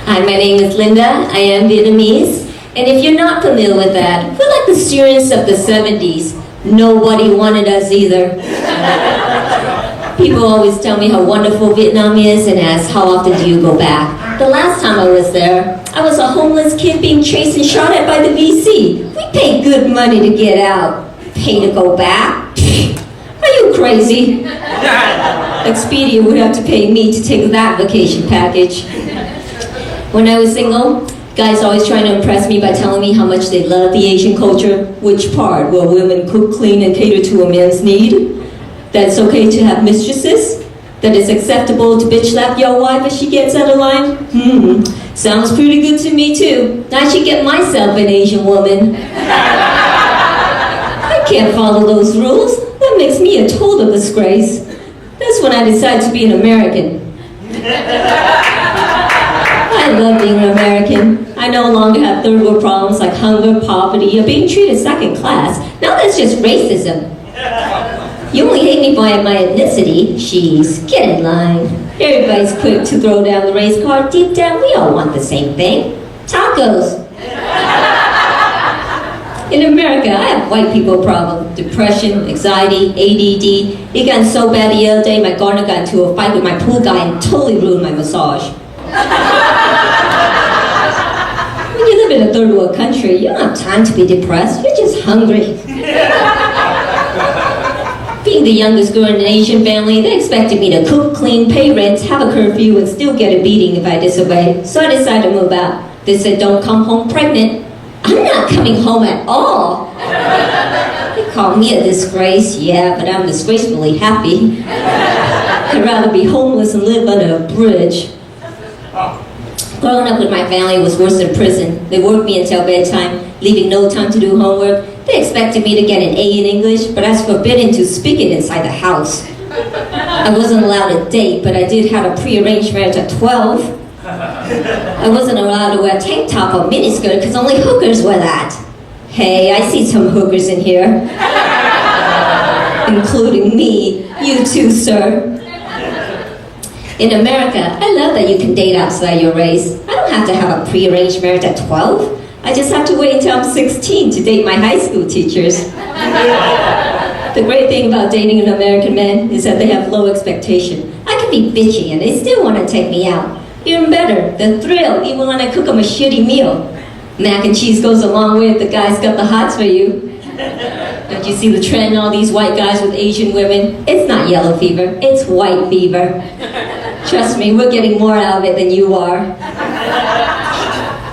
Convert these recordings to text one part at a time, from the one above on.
Hi, my name is Linda. I am Vietnamese. And if you're not familiar with that, we're like the students of the 70s. Nobody wanted us either. People always tell me how wonderful Vietnam is and ask, how often do you go back? The last time I was there, I was a homeless kid being chased and shot at by the VC. We paid good money to get out. Pay to go back? Are you crazy? Expedia would have to pay me to take that vacation package. When I was single, guys always trying to impress me by telling me how much they love the Asian culture. Which part? Will women cook, clean, and cater to a man's need? That it's okay to have mistresses? That it's acceptable to bitch slap your wife if she gets out of line? Sounds pretty good to me too. I should get myself an Asian woman. I can't follow those rules. That makes me a total disgrace. That's when I decided to be an American. I love being an American. I no longer have third world problems like hunger, poverty, or being treated second class. Now that's just racism. You only hate me by my ethnicity. Jeez, get in line. Everybody's quick to throw down the race card. Deep down, we all want the same thing. Tacos. In America, I have white people problem. Depression, anxiety, ADD. It got so bad the other day, my gardener got into a fight with my pool guy and totally ruined my massage. When you live in a third world country, you don't have time to be depressed. You're just hungry. Being the youngest girl in an Asian family, they expected me to cook, clean, pay rent, have a curfew, and still get a beating if I disobeyed. So I decided to move out. They said, don't come home pregnant. I'm not coming home at all. They call me a disgrace, yeah, but I'm disgracefully happy. I'd rather be homeless and live under a bridge. Growing up with my family was worse than prison. They worked me until bedtime, leaving no time to do homework. They expected me to get an A in English, but I was forbidden to speak it inside the house. I wasn't allowed to date, but I did have a pre-arranged marriage at 12. I wasn't allowed to wear a tank top or miniskirt because only hookers wear that. Hey, I see some hookers in here. Including me. You too, sir. In America, I love that you can date outside your race. I don't have to have a pre-arranged marriage at 12. I just have to wait until I'm 16 to date my high school teachers. The great thing about dating an American man is that they have low expectation. I can be bitchy and they still want to take me out. Even better, the thrill, even when I cook them a shitty meal. Mac and cheese goes a long way if the guy's got the hots for you. Don't you see the trend, all these white guys with Asian women? It's not yellow fever, it's white fever. Trust me, we're getting more out of it than you are.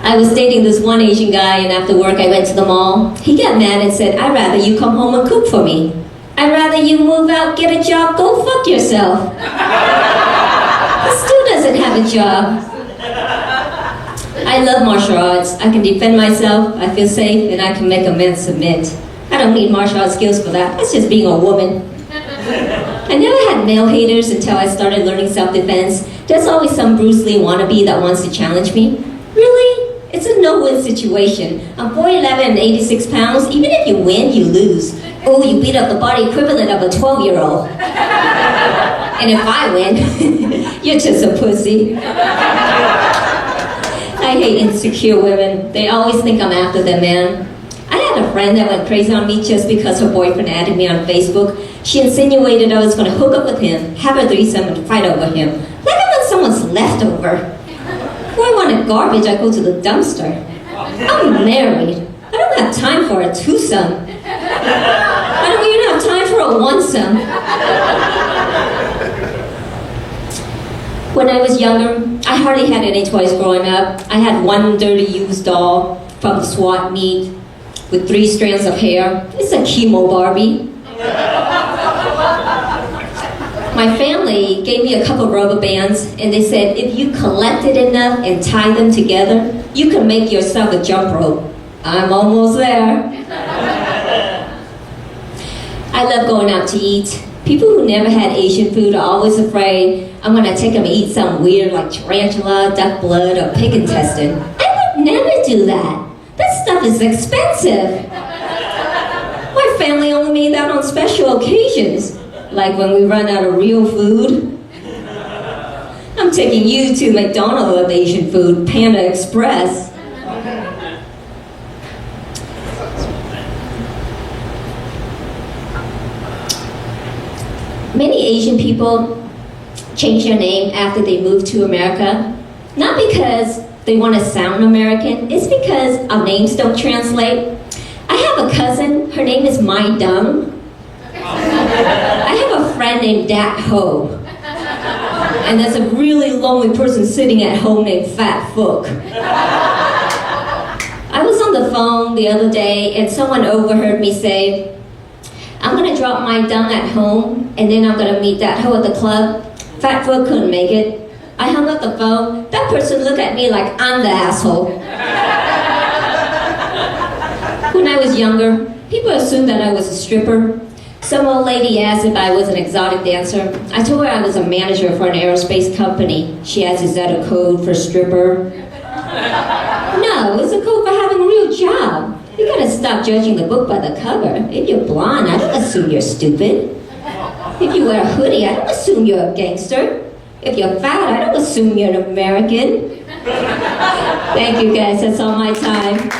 I was dating this one Asian guy, and after work I went to the mall. He got mad and said, I'd rather you come home and cook for me. I'd rather you move out, get a job, go fuck yourself. He still doesn't have a job. I love martial arts. I can defend myself, I feel safe, and I can make a man submit. I don't need martial arts skills for that. That's just being a woman. I never had male haters until I started learning self-defense. There's always some Bruce Lee wannabe that wants to challenge me. Really? It's a no-win situation. I'm 4'11" and 86 pounds. Even if you win, you lose. Oh, you beat up the body equivalent of a 12-year-old. And if I win, you're just a pussy. I hate insecure women. They always think I'm after them, man. I had a friend that went crazy on me just because her boyfriend added me on Facebook. She insinuated I was going to hook up with him, have a threesome, and fight over him. Like I want someone's leftover. If I wanted garbage, I go to the dumpster. I'm married. I don't have time for a twosome. I don't even have time for a onesome. When I was younger, I hardly had any toys growing up. I had one dirty used doll from the SWAT meet with 3 strands of hair. It's a chemo Barbie. My family gave me a couple rubber bands and they said, if you collected enough and tied them together, you can make yourself a jump rope. I'm almost there. I love going out to eat. People who never had Asian food are always afraid I'm gonna take them to eat something weird like tarantula, duck blood, or pig intestine. I would never do that. That stuff is expensive. My family only made that on special occasions, like when we run out of real food. I'm I'm taking you to McDonald's of Asian food, Panda Express. Many Asian people change their name after they move to America, not because they want to sound American, it's because our names don't translate. I have a cousin, her name is Mai Dong. I have a friend named Dat Ho. And there's a really lonely person sitting at home named Fat Phuc. I was on the phone the other day and someone overheard me say, I'm gonna drop my Dong at home and then I'm gonna meet Dat Ho at the club. Fat Phuc couldn't make it. I hung up the phone. That person looked at me like I'm the asshole. When I was younger, people assumed that I was a stripper. Some old lady asked if I was an exotic dancer. I told her I was a manager for an aerospace company. She asked, is that a code for stripper? No, it's a code for having a real job. You gotta stop judging the book by the cover. If you're blonde, I don't assume you're stupid. If you wear a hoodie, I don't assume you're a gangster. If you're fat, I don't assume you're an American. Thank you guys, that's all my time.